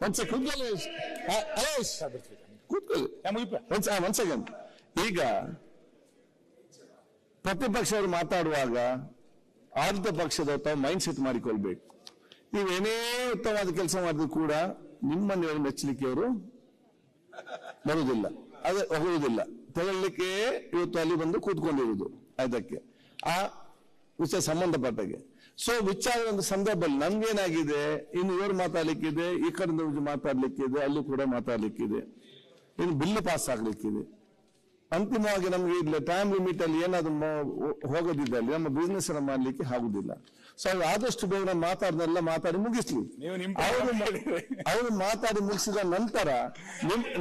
ಒಂದ್ ಸೆಕೆಂಡ್. ಈಗ ಪ್ರತಿಪಕ್ಷವರು ಮಾತಾಡುವಾಗ ಆಡಳಿತ ಪಕ್ಷದ ತಾವು ಮೈಂಡ್ ಸೆಟ್ ಮಾಡಿಕೊಳ್ಬೇಕು. ನೀವೇನೇ ಉತ್ತಮವಾದ ಕೆಲಸ ಮಾಡಿದ್ರು ಕೂಡ ನಿಮ್ಮನ್ನು ಮೆಚ್ಚಲಿಕ್ಕೆ ಅವರು ಬರುವುದಿಲ್ಲ, ಅದು ಹೋಗುವುದಿಲ್ಲ. ತಗೊಳ್ಳಿಕ್ಕೆ ಇವತ್ತು ಅಲ್ಲಿ ಬಂದು ಕೂತ್ಕೊಂಡಿರುವುದು ಅದಕ್ಕೆ ಆ ವಿಷಯ ಸಂಬಂಧಪಟ್ಟಾಗೆ. ಸೊ ವಿಚಾರ ಒಂದು ಸಂದರ್ಭದಲ್ಲಿ ನಮ್ಗೇನಾಗಿದೆ, ಇನ್ನು ಇವರು ಮಾತಾಡ್ಲಿಕ್ಕಿದೆ, ಈ ಕಡೆ ಮಾತಾಡ್ಲಿಕ್ಕಿದೆ, ಅಲ್ಲಿ ಕೂಡ ಮಾತಾಡ್ಲಿಕ್ಕಿದೆ, ಇನ್ನು ಬಿಲ್ ಪಾಸ್ ಆಗ್ಲಿಕ್ಕಿದೆ. ಅಂತಿಮವಾಗಿ ನಮ್ಗೆ ಇಲ್ಲಿ ಟೈಮ್ ಲಿಮಿಟ್ ಅಲ್ಲಿ ಏನಾದ್ರು ಹೋಗೋದಿದ್ದಲ್ಲಿ ನಮ್ಮ ಬಿಸ್ನೆಸ್ ಮಾಡ್ಲಿಕ್ಕೆ ಆಗುದಿಲ್ಲ. ಸೊ ಆದಷ್ಟು ಬೇಗ ಮಾತಾಡ್ದೆಲ್ಲ ಮಾತಾಡಿ ಮುಗಿಸ್ಲಿ. ಅವರು ಮಾತಾಡಿ ಮುಗಿಸಿದ ನಂತರ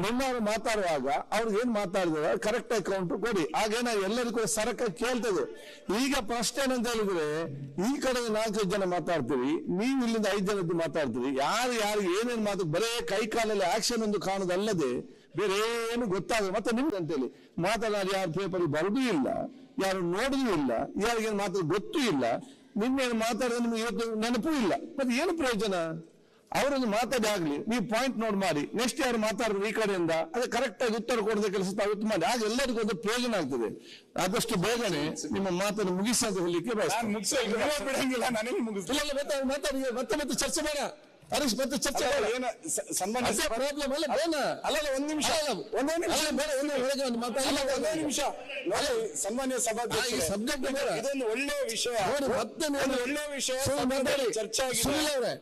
ನಿಮ್ಮವರು ಮಾತಾಡುವಾಗ ಅವ್ರಿಗೆ ಏನ್ ಮಾತಾಡಿದ್ರೆ ಕರೆಕ್ಟ್ ಆಗಿ ಕೌಂಟ್ ಕೊಡಿ. ಆಗೇನ ಎಲ್ಲರಿಗೂ ಕೂಡ ಸರಕ ಕೇಳ್ತದೆ. ಈಗ ಪ್ರಶ್ನೆ ಏನಂತ ಹೇಳಿದ್ರೆ, ಈ ಕಡೆ 4 ಜನ ಮಾತಾಡ್ತೀರಿ, ನೀವು ಇಲ್ಲಿಂದ 5 ಜನದ್ದು ಮಾತಾಡ್ತೀರಿ. ಯಾರು ಏನೇನು ಮಾತು, ಬರೇ ಕೈ ಕಾಲಲ್ಲಿ ಆಕ್ಷನ್ ಒಂದು ಕಾಣುದಲ್ಲದೆ ಬೇರೆ ಏನು ಗೊತ್ತಾಗ ಮತ್ತೆ ನಿಮ್ಗೆ ಅಂತೇಳಿ ಮಾತಾಡಿ ಯಾರು ಪೇಪರ್ ಬರೋದೂ ಇಲ್ಲ, ಯಾರು ನೋಡುದೂ ಇಲ್ಲ, ಯಾರಿಗೇನು ಮಾತಾಡ ಗೊತ್ತೂ ಇಲ್ಲ. ನಿನ್ನೇನು ಮಾತಾಡಿದ್ರೆ ನಿಮ್ಗೆ ಇವತ್ತು ನೆನಪೂ ಇಲ್ಲ. ಮತ್ತೆ ಏನು ಪ್ರಯೋಜನ? ಅವರನ್ನು ಮಾತಾಡಿ ಆಗ್ಲಿ, ನೀವು ಪಾಯಿಂಟ್ ನೋಟ್ ಮಾಡಿ, ನೆಕ್ಸ್ಟ್ ಯಾರು ಮಾತಾಡಿದ್ರು ಈ ಕಡೆಯಿಂದ ಅದೇ ಕರೆಕ್ಟ್ ಆಗಿ ಉತ್ತರ ಕೊಡದ ಕೆಲಸ ತಾವು ಮಾಡಿ. ಆಗ ಎಲ್ಲರಿಗೂ ಒಂದು ಪ್ರಯೋಜನ ಆಗ್ತದೆ. ಆದಷ್ಟು ಬೇಗನೆ ನಿಮ್ಮ ಮಾತನ್ನು ಮುಗಿಸಿ ಅಂತ ಹೇಳಲಿಕ್ಕೆ ಮತ್ತೆ ಚರ್ಚೆ ಬೇಡ ಹರೀಶ್, ಮತ್ತೆ ಚರ್ಚೆ ಪ್ರಾಬ್ಲಮ್ ಅಲ್ಲ. ಒಂದ್ ನಿಮಿಷ ಸನ್ಮಾನ್ಯ ಸಭಾಧ್ಯಕ್ಷ, ಇದೊಂದು ಒಳ್ಳೆಯ ವಿಷಯ, ಒಳ್ಳೆಯ ವಿಷಯ ಚರ್ಚೆ ಆಗಿದೆ.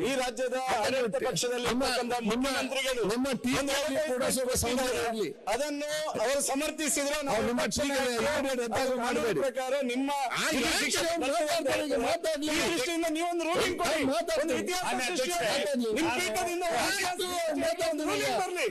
ಈ ರಾಜ್ಯದ ಆಡಳಿತ ಪಕ್ಷದಲ್ಲಿ ಮುಖ್ಯಮಂತ್ರಿಗಳು ಅದನ್ನು ಅವರು ಸಮರ್ಥಿಸಿದ್ರೆ ಪ್ರಕಾರ ನಿಮ್ಮ ದೃಷ್ಟಿಯಿಂದ ನೀವೊಂದು ರೂಲಿಂಗ್ ಕೊಡಿ, ಒಂದು ಇತಿಹಾಸ ನಿಮ್ಮ ಪೀಠದಿಂದ ಬರಲಿ.